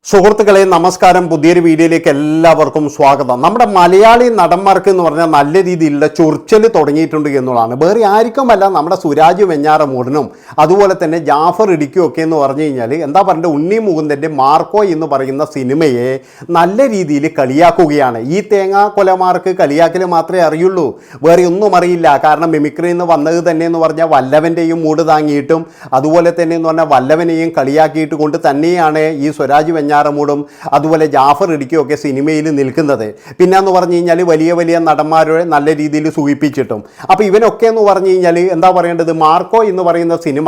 സുഹൃത്തുക്കളെ നമസ്കാരം. പുതിയൊരു വീഡിയോയിലേക്ക് എല്ലാവർക്കും സ്വാഗതം. നമ്മുടെ മലയാളി നടന്മാർക്ക് എന്ന് പറഞ്ഞാൽ നല്ല രീതിയിലുള്ള ചൊറിച്ചൽ തുടങ്ങിയിട്ടുണ്ട് എന്നുള്ളതാണ്. വേറെ ആർക്കുമല്ല, നമ്മുടെ സുരാജ് വെഞ്ഞാറമൂടിനും അതുപോലെ തന്നെ ജാഫർ ഇടിക്കും ഒക്കെ എന്ന് പറഞ്ഞു കഴിഞ്ഞാൽ എന്താ പറയുക, ഉണ്ണി മുകുന്ദൻ്റെ മാർക്കോ എന്ന് പറയുന്ന സിനിമയെ നല്ല രീതിയിൽ കളിയാക്കുകയാണ്. ഈ തേങ്ങാ കൊലമാർക്ക് കളിയാക്കൽ മാത്രമേ അറിയുള്ളൂ, വേറെ ഒന്നും അറിയില്ല. കാരണം മിമിക്രിയിൽ നിന്ന് വന്നത് തന്നെ എന്ന് പറഞ്ഞാൽ വല്ലവൻ്റെയും മൂട് താങ്ങിയിട്ടും അതുപോലെ തന്നെ എന്ന് പറഞ്ഞാൽ വല്ലവനെയും കളിയാക്കിയിട്ട് കൊണ്ട് തന്നെയാണ് ഈ സ്വരാജ് വെഞ്ഞാറമൂടും അതുപോലെ ജാഫർ ഇടിക്കുകയൊക്കെ സിനിമയിൽ നിൽക്കുന്നത്. പിന്നെന്ന് പറഞ്ഞു കഴിഞ്ഞാൽ വലിയ വലിയ നടന്മാരെ നല്ല രീതിയിൽ സൂചിപ്പിച്ചിട്ടും. അപ്പോൾ ഇവനൊക്കെ എന്ന് പറഞ്ഞു കഴിഞ്ഞാൽ എന്താ പറയേണ്ടത്, മാർക്കോ എന്ന് പറയുന്ന സിനിമ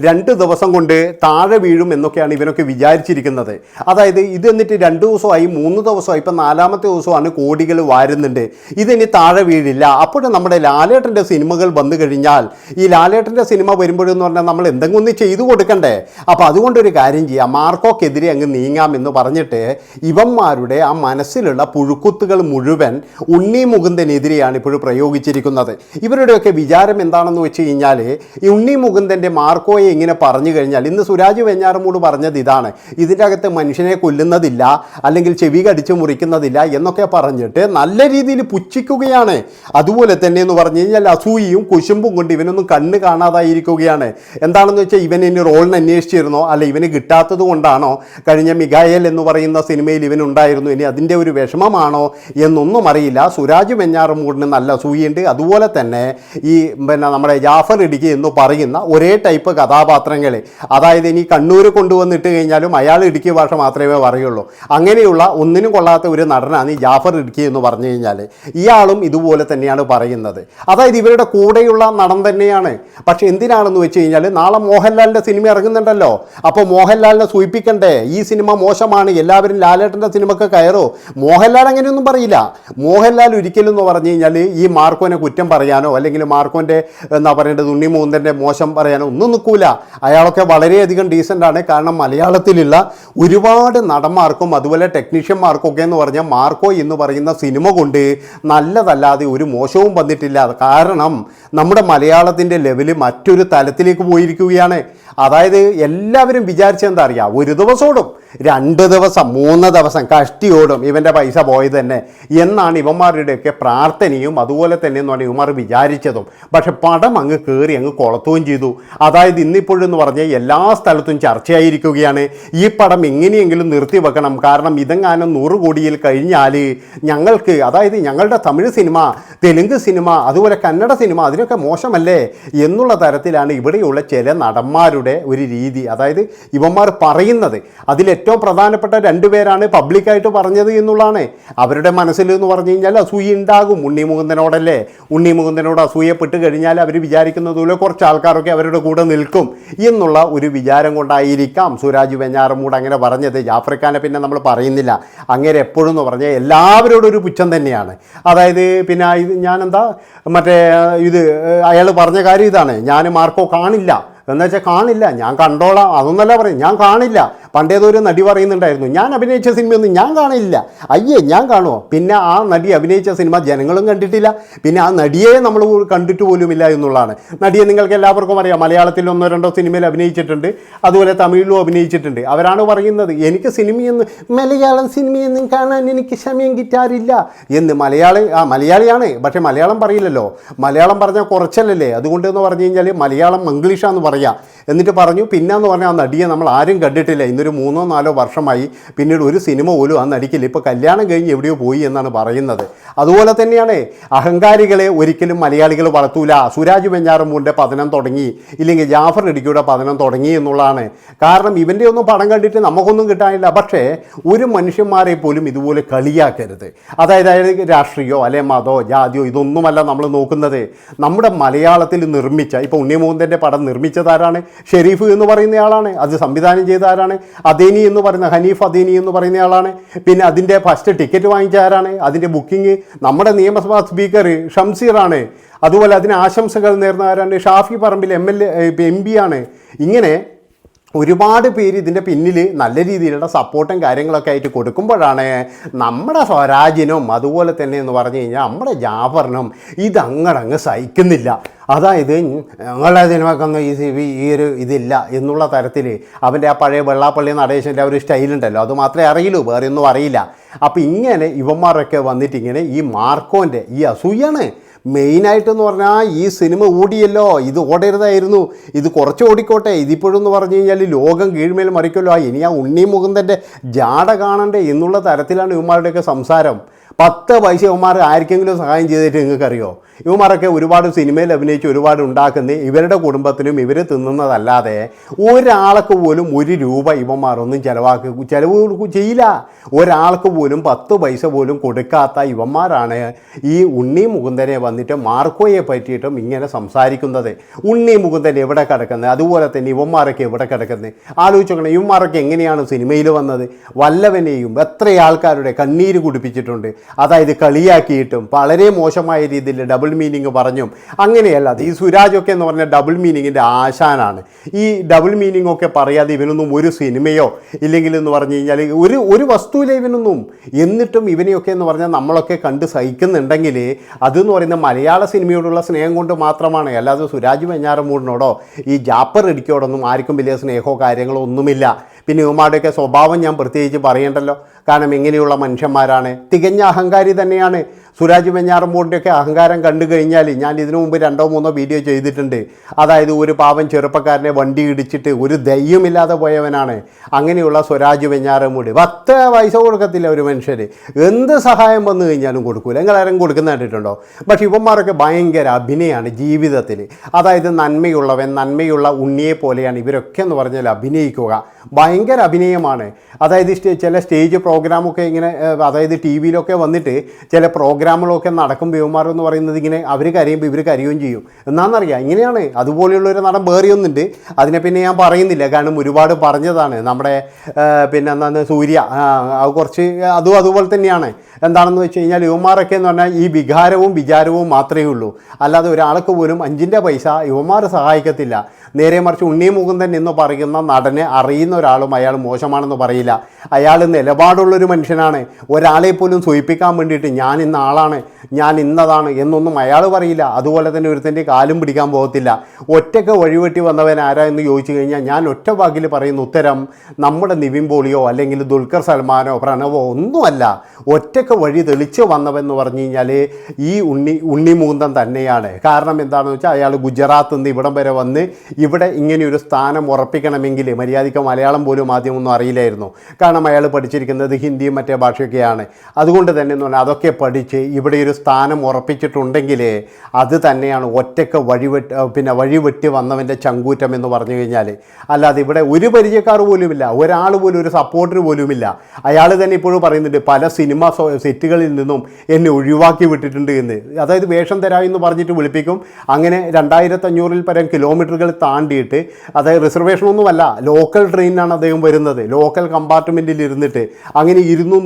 2 ദിവസം കൊണ്ട് താഴെ വീഴും എന്നൊക്കെയാണ് ഇവനൊക്കെ വിചാരിച്ചിരിക്കുന്നത്. അതായത് ഇത് എന്നിട്ട് 2 ദിവസമായി 3 ദിവസമായി ഇപ്പം 4ാമത്തെ ദിവസമാണ് കോടികൾ വാരുന്നുണ്ട്. ഇതിനി താഴെ വീഴില്ല. അപ്പോഴും നമ്മുടെ ലാലേട്ടൻ്റെ സിനിമകൾ വന്നു കഴിഞ്ഞാൽ ഈ ലാലേട്ടൻ്റെ സിനിമ വരുമ്പോഴെന്ന് പറഞ്ഞാൽ നമ്മൾ എന്തെങ്കിലും ഒന്ന് ചെയ്തു കൊടുക്കണ്ടേ. അപ്പോൾ അതുകൊണ്ടൊരു കാര്യം ചെയ്യാം, മാർക്കോക്കെതിരെ അങ്ങ് നീങ്ങാം എന്ന് പറഞ്ഞിട്ട് ഇവന്മാരുടെ ആ മനസ്സിലുള്ള പുഴുക്കുത്തുകൾ മുഴുവൻ ഉണ്ണി മുകുന്ദനെതിരെയാണ് ഇപ്പോഴും പ്രയോഗിച്ചിരിക്കുന്നത്. ഇവരുടെയൊക്കെ വിചാരം എന്താണെന്ന് വെച്ച് കഴിഞ്ഞാൽ, ഈ ഉണ്ണി മുകുന്ദൻ്റെ മാർക്കോയെ ഇങ്ങനെ പറഞ്ഞു കഴിഞ്ഞാൽ, ഇന്ന് സുരാജ് വെഞ്ഞാറമൂട് പറഞ്ഞത് ഇതാണ്, ഇതിൻ്റെ അകത്ത് മനുഷ്യനെ കൊല്ലുന്നതില്ല, അല്ലെങ്കിൽ ചെവി കടിച്ച് മുറിക്കുന്നതില്ല എന്നൊക്കെ പറഞ്ഞിട്ട് നല്ല രീതിയിൽ പുച്ഛിക്കുകയാണ്. അതുപോലെ തന്നെ എന്ന് പറഞ്ഞു കഴിഞ്ഞാൽ അസൂയയും കുശുമ്പും കൊണ്ട് ഇവനൊന്നും കണ്ണ് കാണാതായിരിക്കുകയാണ്. എന്താണെന്ന് വെച്ചാൽ ഇവൻ ഇനി റോളിന് അന്വേഷിച്ചിരുന്നോ, അല്ല ഇവന് കിട്ടാത്തത് കൊണ്ടാണോ, കഴിഞ്ഞ മിഗായേൽ എന്ന് പറയുന്ന സിനിമയിൽ ഇവനുണ്ടായിരുന്നു, ഇനി അതിൻ്റെ ഒരു വിഷമമാണോ എന്നൊന്നും അറിയില്ല. സുരാജ് വെഞ്ഞാറമൂടിന് നല്ല അസൂയുണ്ട്. അതുപോലെ തന്നെ ഈ നമ്മുടെ ജാഫർ ഇടുക്കി എന്ന് പറയുന്ന ഒരേ ടൈപ്പ് കഥാപാത്രങ്ങൾ, അതായത് ഇനി കണ്ണൂർ കൊണ്ടുവന്നിട്ട് കഴിഞ്ഞാലും അയാൾ ഇടുക്കി ഭാഷ മാത്രമേ പറയുള്ളൂ. അങ്ങനെയുള്ള ഒന്നിനും കൊള്ളാത്ത ഒരു നടനാണ് ഈ ജാഫർ ഇടുക്കി എന്ന് പറഞ്ഞു കഴിഞ്ഞാൽ. ഇയാളും ഇതുപോലെ തന്നെയാണ് പറയുന്നത്. അതായത് ഇവരുടെ കൂടെയുള്ള നടൻ തന്നെയാണ്. പക്ഷെ എന്തിനാണെന്ന് വെച്ച് കഴിഞ്ഞാൽ, നാളെ മോഹൻലാലിൻ്റെ സിനിമ ഇറങ്ങുന്നുണ്ടല്ലോ, അപ്പോൾ മോഹൻലാലിനെ സൂചിപ്പിക്കണ്ടേ ഈ സിനിമ മോശമാണ്, എല്ലാവരും ലാലേട്ടൻ്റെ സിനിമക്ക് കയറോ. മോഹൻലാൽ അങ്ങനെയൊന്നും പറയില്ല. മോഹൻലാൽ ഒരിക്കലും എന്ന് പറഞ്ഞു കഴിഞ്ഞാൽ ഈ മാർക്കോനെ കുറ്റം പറയാനോ അല്ലെങ്കിൽ മാർക്കോൻ്റെ എന്താ പറയേണ്ടത് ഉണ്ണി മുകുന്ദൻ്റെ മോശം പറയാനോ ഒന്നും നിൽക്കൂല. അയാളൊക്കെ വളരെയധികം ഡീസൻ്റാണ്. കാരണം മലയാളത്തിലുള്ള ഒരുപാട് നടന്മാർക്കും അതുപോലെ ടെക്നീഷ്യന്മാർക്കൊക്കെ എന്ന് പറഞ്ഞാൽ മാർക്കോ എന്ന് പറയുന്ന സിനിമ കൊണ്ട് നല്ലതല്ലാതെ ഒരു മോശവും വന്നിട്ടില്ല. കാരണം നമ്മുടെ മലയാളത്തിൻ്റെ ലെവല് മറ്റൊരു തലത്തിലേക്ക് പോയിരിക്കുകയാണ്. അതായത് എല്ലാവരും വിചാരിച്ചെന്താ അറിയാം, ഒരു ദിവസം ഓടും, 2 ദിവസം 3 ദിവസം കഷ്ടിയോടും, ഇവൻ്റെ പൈസ പോയത് തന്നെ എന്നാണ് ഇവന്മാരുടെയൊക്കെ പ്രാർത്ഥനയും അതുപോലെ തന്നെ എന്ന് പറഞ്ഞാൽ ഇവന്മാർ വിചാരിച്ചതും. പക്ഷെ പടം അങ്ങ് കയറി അങ്ങ് കൊളത്തുകയും ചെയ്തു. അതായത് ഇന്നിപ്പോഴെന്ന് പറഞ്ഞാൽ എല്ലാ സ്ഥലത്തും ചർച്ചയായിരിക്കുകയാണ്, ഈ പടം എങ്ങനെയെങ്കിലും നിർത്തി വെക്കണം. കാരണം ഇതെങ്ങാനും 100 കോടിയിൽ കഴിഞ്ഞാൽ ഞങ്ങൾക്ക്, അതായത് ഞങ്ങളുടെ തമിഴ് സിനിമ, തെലുങ്ക് സിനിമ, അതുപോലെ കന്നഡ സിനിമ അതിനൊക്കെ മോശമല്ലേ എന്നുള്ള തരത്തിലാണ് ഇവിടെയുള്ള ചില നടന്മാരുടെ ഒരു രീതി. അതായത് ഇവന്മാർ പറയുന്നത് അതിലേറ്റവും പ്രധാനപ്പെട്ട 2 പേരാണ് പബ്ലിക്കായിട്ട് പറഞ്ഞത് എന്നുള്ളതാണ്. അവരുടെ മനസ്സിൽ എന്ന് പറഞ്ഞു കഴിഞ്ഞാൽ അസൂയ ഉണ്ടാകും. ഉണ്ണി മുകുന്ദനോടല്ലേ, ഉണ്ണി മുകുന്ദനോട് അസൂയപ്പെട്ട് കഴിഞ്ഞാൽ അവർ വിചാരിക്കുന്നതുപോലെ കുറച്ച് ആൾക്കാരൊക്കെ അവരുടെ കൂടെ നിൽക്കും എന്നുള്ള ഒരു വിചാരം കൊണ്ടായിരിക്കാം സുരാജ് വെഞ്ഞാറമൂട് അങ്ങനെ പറഞ്ഞത്. ജാഫർ ഖാനെ പിന്നെ നമ്മൾ പറയുന്നില്ല, അങ്ങനെ എപ്പോഴും എന്ന് പറഞ്ഞാൽ എല്ലാവരോടും ഒരു പുച്ഛം തന്നെയാണ്. അതായത് പിന്നെ ഞാനെന്താ മറ്റേ അയാൾ പറഞ്ഞ കാര്യം ഇതാണ്, ഞാൻ മാർക്കോ കാണില്ല എന്ന് വെച്ചാൽ കാണില്ല, ഞാൻ കണ്ടോളാം, അതൊന്നല്ല പറയും, ഞാൻ കാണില്ല. പണ്ടേതൊരു നടി പറയുന്നുണ്ടായിരുന്നു, ഞാൻ അഭിനയിച്ച സിനിമയൊന്നും ഞാൻ കാണില്ല. അയ്യേ, ഞാൻ കാണുമോ? പിന്നെ ആ നടി അഭിനയിച്ച സിനിമ ജനങ്ങളും കണ്ടിട്ടില്ല, പിന്നെ ആ നടിയെ നമ്മൾ കണ്ടിട്ട് പോലുമില്ല എന്നുള്ളതാണ്. നടിയെ നിങ്ങൾക്ക് എല്ലാവർക്കും അറിയാം, മലയാളത്തിൽ 1-2 സിനിമയിൽ അഭിനയിച്ചിട്ടുണ്ട്, അതുപോലെ തമിഴിലും അഭിനയിച്ചിട്ടുണ്ട്. അവരാണ് പറയുന്നത്, എനിക്ക് സിനിമയൊന്നും മലയാളം സിനിമയൊന്നും കാണാൻ എനിക്ക് സമയം കിട്ടാറില്ല എന്ന്. മലയാളിയാണ്, പക്ഷേ മലയാളം പറയില്ലല്ലോ. മലയാളം പറഞ്ഞാൽ കുറച്ചല്ലേ, അതുകൊണ്ട് എന്ന് പറഞ്ഞു കഴിഞ്ഞാൽ മലയാളം മംഗ്ലീഷാന്ന് പറയാം. എന്നിട്ട് പറഞ്ഞു, പിന്നെന്ന് പറഞ്ഞാൽ ആ നടിയെ നമ്മൾ ആരും കണ്ടിട്ടില്ല, ഇന്നൊരു 3-4 വർഷമായി, പിന്നീട് ഒരു സിനിമ പോലും ആ നടിക്കില്ല, ഇപ്പോൾ കല്യാണം കഴിഞ്ഞ് എവിടെയോ പോയി എന്നാണ് പറയുന്നത്. അതുപോലെ തന്നെയാണ് അഹങ്കാരികളെ ഒരിക്കലും മലയാളികൾ വളർത്തൂല. സുരാജ് വെഞ്ഞാറമൂടിൻ്റെ പതനം തുടങ്ങി, ഇല്ലെങ്കിൽ ജാഫർ ഇടുക്കിയുടെ പതനം തുടങ്ങി എന്നുള്ളതാണ്. കാരണം ഇവൻ്റെ ഒന്നും പടം കണ്ടിട്ട് നമുക്കൊന്നും കിട്ടാനില്ല. പക്ഷേ ഒരു മനുഷ്യന്മാരെ പോലും ഇതുപോലെ കളിയാക്കരുത്. അതായത് രാഷ്ട്രീയമോ അല്ലെ മതമോ ജാതിയോ ഇതൊന്നുമല്ല നമ്മൾ നോക്കുന്നത്. നമ്മുടെ മലയാളത്തിൽ നിർമ്മിച്ച, ഇപ്പോൾ ഉണ്ണി മുകുന്ദൻ്റെ പടം നിർമ്മിച്ചതാരാണ്? ഷെരീഫ് എന്ന് പറയുന്നയാളാണ്. അത് സംവിധാനം ചെയ്ത ആരാണ്? അദേനി എന്ന് പറയുന്ന ഹനീഫ് അദേനി എന്ന് പറയുന്നയാളാണ്. പിന്നെ അതിൻ്റെ ഫസ്റ്റ് ടിക്കറ്റ് വാങ്ങിച്ച ആരാണ്? അതിൻ്റെ ബുക്കിംഗ് നമ്മുടെ നിയമസഭാ സ്പീക്കർ ഷംസീറാണ്. അതുപോലെ അതിന് ആശംസകൾ നേർന്ന ആരാണ്? ഷാഫി പറമ്പിൽ MLA MP ആണ്. ഇങ്ങനെ ഒരുപാട് പേര് ഇതിൻ്റെ പിന്നിൽ നല്ല രീതിയിലുള്ള സപ്പോർട്ടും കാര്യങ്ങളൊക്കെ ആയിട്ട് കൊടുക്കുമ്പോഴാണ് നമ്മുടെ സ്വരാജിനും അതുപോലെ തന്നെ എന്ന് പറഞ്ഞു കഴിഞ്ഞാൽ നമ്മുടെ ജാഫറിനും ഇതങ്ങടങ്ങ് സഹിക്കുന്നില്ല. അതായത് ഞങ്ങളുടെ സിനിമക്കൊന്നും ഈ ഒരു ഇതില്ല എന്നുള്ള തരത്തിൽ അവൻ്റെ ആ പഴയ വെള്ളാപ്പള്ളി നടേശൻ്റെ ആ ഒരു സ്റ്റൈലുണ്ടല്ലോ, അത് മാത്രമേ അറിയുള്ളൂ, വേറെ ഒന്നും അറിയില്ല. അപ്പോൾ ഇങ്ങനെ ഇവന്മാരൊക്കെ വന്നിട്ട് ഇങ്ങനെ ഈ മാർക്കോൻ്റെ ഈ അസൂയാണ് മെയിനായിട്ടെന്ന് പറഞ്ഞാൽ. ഈ സിനിമ ഓടിയല്ലോ, ഇത് ഓടരുതായിരുന്നു, ഇത് കുറച്ച് ഓടിക്കോട്ടെ, ഇതിപ്പോഴെന്ന് പറഞ്ഞു കഴിഞ്ഞാൽ ലോകം കീഴ്മേൽ മറിക്കുമല്ലോ, ഇനി ആ ഉണ്ണി മുകുന്ദൻ്റെ ജാട കാണണ്ടേ എന്നുള്ള തരത്തിലാണ് ഇവന്മാരുടെയൊക്കെ സംസാരം. 10 പൈസ ഇവന്മാർ ആർക്കെങ്കിലും സഹായം ചെയ്തിട്ട് നിങ്ങൾക്കറിയോ? ഇവന്മാരൊക്കെ ഒരുപാട് സിനിമയിൽ അഭിനയിച്ച് ഒരുപാട് ഉണ്ടാക്കുന്ന ഇവരുടെ കുടുംബത്തിനും ഇവർ തിന്നുന്നതല്ലാതെ ഒരാൾക്ക് പോലും 1 രൂപ ഇവന്മാരൊന്നും ചിലവ് ചെയ്യില്ല. ഒരാൾക്ക് പോലും 10 പൈസ പോലും കൊടുക്കാത്ത ഇവന്മാരാണ് ഈ ഉണ്ണി മുകുന്ദനെ വന്നിട്ട് മാർക്കോയെ പറ്റിയിട്ടും ഇങ്ങനെ സംസാരിക്കുന്നത്. ഉണ്ണി മുകുന്ദൻ എവിടെ കിടക്കുന്നത്, അതുപോലെ തന്നെ ഇവന്മാരൊക്കെ എവിടെ കിടക്കുന്നത് ആലോചിച്ചോക്കണം. ഇവന്മാരൊക്കെ എങ്ങനെയാണ് സിനിമയിൽ വന്നത്? വല്ലവനെയും എത്ര ആൾക്കാരുടെ കണ്ണീര് കുടിപ്പിച്ചിട്ടുണ്ട്. അതായത് കളിയാക്കിയിട്ടും വളരെ മോശമായ രീതിയിൽ ഡബിൾ മീനിങ് പറഞ്ഞും അങ്ങനെയല്ല. ഈ സുരാജൊക്കെ എന്ന് പറഞ്ഞാൽ ഡബിൾ മീനിങ്ങിൻ്റെ ആശാനാണ്. ഈ ഡബിൾ മീനിങ് ഒക്കെ പറയാതെ ഇവനൊന്നും ഒരു സിനിമയോ ഇല്ലെങ്കിൽ എന്ന് പറഞ്ഞു കഴിഞ്ഞാൽ ഒരു വസ്തുവിലെ ഇവനൊന്നും. എന്നിട്ടും ഇവനെയൊക്കെ എന്ന് പറഞ്ഞാൽ നമ്മളൊക്കെ കണ്ട് സഹിക്കുന്നുണ്ടെങ്കിൽ അതെന്ന് പറയുന്നത് മലയാള സിനിമയോടുള്ള സ്നേഹം കൊണ്ട് മാത്രമാണ്. അല്ലാതെ സുരാജ് വെഞ്ഞാറമൂടിനോടോ ഈ ജാപ്പർ ഇടിക്കോടൊന്നും ആർക്കും വലിയ സ്നേഹമോ കാര്യങ്ങളോ ഒന്നുമില്ല. പിന്നെ ഇവന്മാരുടെയൊക്കെ സ്വഭാവം ഞാൻ പ്രത്യേകിച്ച് പറയണ്ടല്ലോ, കാരണം എങ്ങനെയുള്ള മനുഷ്യന്മാരാണ്. തികഞ്ഞ അഹങ്കാരി തന്നെയാണ്. സുരാജ് വെഞ്ഞാറമൂടിൻ്റെയൊക്കെ അഹങ്കാരം കണ്ടു കഴിഞ്ഞാൽ ഞാൻ ഇതിനു മുമ്പ് 2 3 വീഡിയോ ചെയ്തിട്ടുണ്ട്. അതായത് ഒരു പാവം ചെറുപ്പക്കാരനെ വണ്ടി ഇടിച്ചിട്ട് ഒരു ദയ്യമില്ലാതെ പോയവനാണ്. അങ്ങനെയുള്ള സുരാജ് വെഞ്ഞാറമൂട് 10 പൈസ കൊടുക്കത്തില്ല ഒരു മനുഷ്യർ. എന്ത് സഹായം വന്നു കഴിഞ്ഞാലും കൊടുക്കൂല. നിങ്ങളാരും കൊടുക്കുന്ന കണ്ടിട്ടുണ്ടോ? പക്ഷേ ഇവന്മാരൊക്കെ ഭയങ്കര അഭിനയമാണ് ജീവിതത്തിൽ. അതായത് നന്മയുള്ള ഉണ്ണിയെ പോലെയാണ് ഇവരൊക്കെ എന്ന് പറഞ്ഞാൽ അഭിനയിക്കുക. ഭയങ്കര അഭിനയമാണ്. അതായത് ചില സ്റ്റേജ് പ്രോഗ്രാമൊക്കെ ഇങ്ങനെ, അതായത് ടി വിയിലൊക്കെ വന്നിട്ട് ചില പ്രോഗ്രാമുകളൊക്കെ നടക്കുമ്പോൾ ഇവന്മാരെന്ന് പറയുന്നത് ഇങ്ങനെ അവർ കരയുമ്പോൾ ഇവർ കരയുകയും ചെയ്യും. എന്നാണെന്നറിയാം, ഇങ്ങനെയാണ്. അതുപോലെയുള്ളൊരു നടൻ വേറെയൊന്നുണ്ട്, അതിനെ പിന്നെ ഞാൻ പറയുന്നില്ല, കാരണം ഒരുപാട് പറഞ്ഞതാണ്. നമ്മുടെ പിന്നെ എന്താണ് സൂര്യ, അത് കുറച്ച് അതുപോലെ തന്നെയാണ്. എന്താണെന്ന് വെച്ച് കഴിഞ്ഞാൽ ഇവന്മാരൊക്കെ എന്ന് പറഞ്ഞാൽ ഈ വികാരവും വിചാരവും മാത്രമേ ഉള്ളൂ. അല്ലാതെ ഒരാൾക്ക് പോലും 5 പൈസ ഇവന്മാർ സഹായിക്കത്തില്ല. നേരെ മറിച്ച് ഉണ്ണി മുകുന്ദൻ എന്ന് പറയുന്ന നടനെ അറിയുന്ന ഒരാളും അയാൾ മോശമാണെന്ന് പറയില്ല. അയാൾ നിലപാടുള്ളൊരു മനുഷ്യനാണ്. ഒരാളെ പോലും സൂചിപ്പിക്കാൻ വേണ്ടിയിട്ട് ഞാൻ ഇന്ന ആളാണ്, ഞാൻ ഇന്നതാണ് എന്നൊന്നും അയാൾ പറയില്ല. അതുപോലെ തന്നെ ഒരുത്തൻ്റെ കാലും പിടിക്കാൻ പോകത്തില്ല. ഒറ്റയ്ക്ക് വഴിവെട്ടി വന്നവൻ ആരാ എന്ന് ചോദിച്ചു കഴിഞ്ഞാൽ ഞാൻ ഒറ്റ വാക്കിൽ പറയുന്ന ഉത്തരം നമ്മുടെ നിവിൻ പോളിയോ അല്ലെങ്കിൽ ദുൽഖർ സൽമാനോ പ്രണവോ ഒന്നുമല്ല. ഒറ്റയ്ക്ക് വഴി തെളിച്ച് വന്നവെന്ന് പറഞ്ഞു കഴിഞ്ഞാൽ ഈ ഉണ്ണി മുകുന്ദൻ തന്നെയാണ്. കാരണം എന്താണെന്ന് വെച്ചാൽ അയാൾ ഗുജറാത്തിൽ നിന്ന് ഇവിടം വരെ വന്ന് ഇവിടെ ഇങ്ങനെയൊരു സ്ഥാനം ഉറപ്പിക്കണമെങ്കിൽ മര്യാദയ്ക്ക് മലയാളം പോലും ആദ്യമൊന്നും അറിയില്ലായിരുന്നു. കാരണം അയാൾ പഠിച്ചിരിക്കുന്നത് ഹിന്ദിയും മറ്റേ ഭാഷയൊക്കെയാണ്. അതുകൊണ്ട് തന്നെ എന്ന് പറഞ്ഞാൽ അതൊക്കെ പഠിച്ച് ഇവിടെ ഒരു സ്ഥാനം ഉറപ്പിച്ചിട്ടുണ്ടെങ്കിൽ അത് തന്നെയാണ് ഒറ്റയ്ക്ക് വഴിവെട്ടി വന്നവൻ്റെ ചങ്കൂറ്റം എന്ന് പറഞ്ഞു കഴിഞ്ഞാൽ. അല്ലാതെ ഇവിടെ ഒരു പരിചയക്കാർ പോലുമില്ല, ഒരാൾ പോലും ഒരു സപ്പോർട്ടർ പോലുമില്ല. അയാൾ തന്നെ ഇപ്പോഴും പറയുന്നുണ്ട് പല സിനിമ സെറ്റുകളിൽ നിന്നും എന്നെ ഒഴിവാക്കി വിട്ടിട്ടുണ്ട് എന്ന്. അതായത് വേഷം തരാമെന്ന് പറഞ്ഞിട്ട് വിളിപ്പിക്കും. അങ്ങനെ 2500-ൽ പരം കിലോമീറ്ററുകൾ താണ്ടിയിട്ട്, അതായത് റിസർവേഷനൊന്നുമല്ല, ലോക്കൽ ട്രെയിനാണ് അദ്ദേഹം വരുന്നത്. ലോക്കൽ കമ്പാർട്ട്മെൻറ്റിൽ ഇരുന്നിട്ട് അങ്ങനെ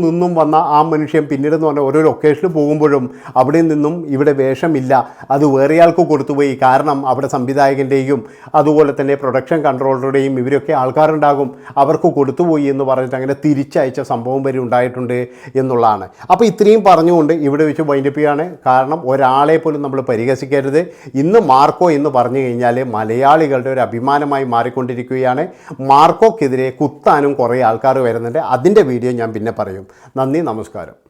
നിന്നും വന്ന ആ മനുഷ്യൻ പിന്നീടെന്ന് പറഞ്ഞാൽ ഓരോ ലൊക്കേഷനിൽ പോകുമ്പോഴും അവിടെ നിന്നും ഇവിടെ വേഷമില്ല, അത് വേറെയാൾക്ക് കൊടുത്തുപോയി. കാരണം അവിടെ സംവിധായകൻ്റെയും അതുപോലെ തന്നെ പ്രൊഡക്ഷൻ കൺട്രോളറുടെയും ഇവരൊക്കെ ആൾക്കാരുണ്ടാകും, അവർക്ക് കൊടുത്തുപോയി എന്ന് പറഞ്ഞിട്ട് അങ്ങനെ തിരിച്ചയച്ച സംഭവം വരെ ഉണ്ടായിട്ടുണ്ട് എന്നുള്ളതാണ്. അപ്പോൾ ഇത്രയും പറഞ്ഞുകൊണ്ട് ഇവിടെ വെച്ച് വൈൻഡപ്പ് ചെയ്യാണ്. കാരണം ഒരാളെ പോലും നമ്മൾ പരിഹസിക്കരുത്. ഇന്ന് മാർക്കോ എന്ന് പറഞ്ഞു കഴിഞ്ഞാൽ മലയാളികളുടെ ഒരു അഭിമാനമായി മാറിക്കൊണ്ടിരിക്കുകയാണ്. മാർക്കോക്കെതിരെ കുത്താനും കുറേ ആൾക്കാർ വരുന്നുണ്ട്. അതിൻ്റെ വീഡിയോ ഞാൻ പിന്നെ പറയും. നന്ദി, നമസ്കാരം.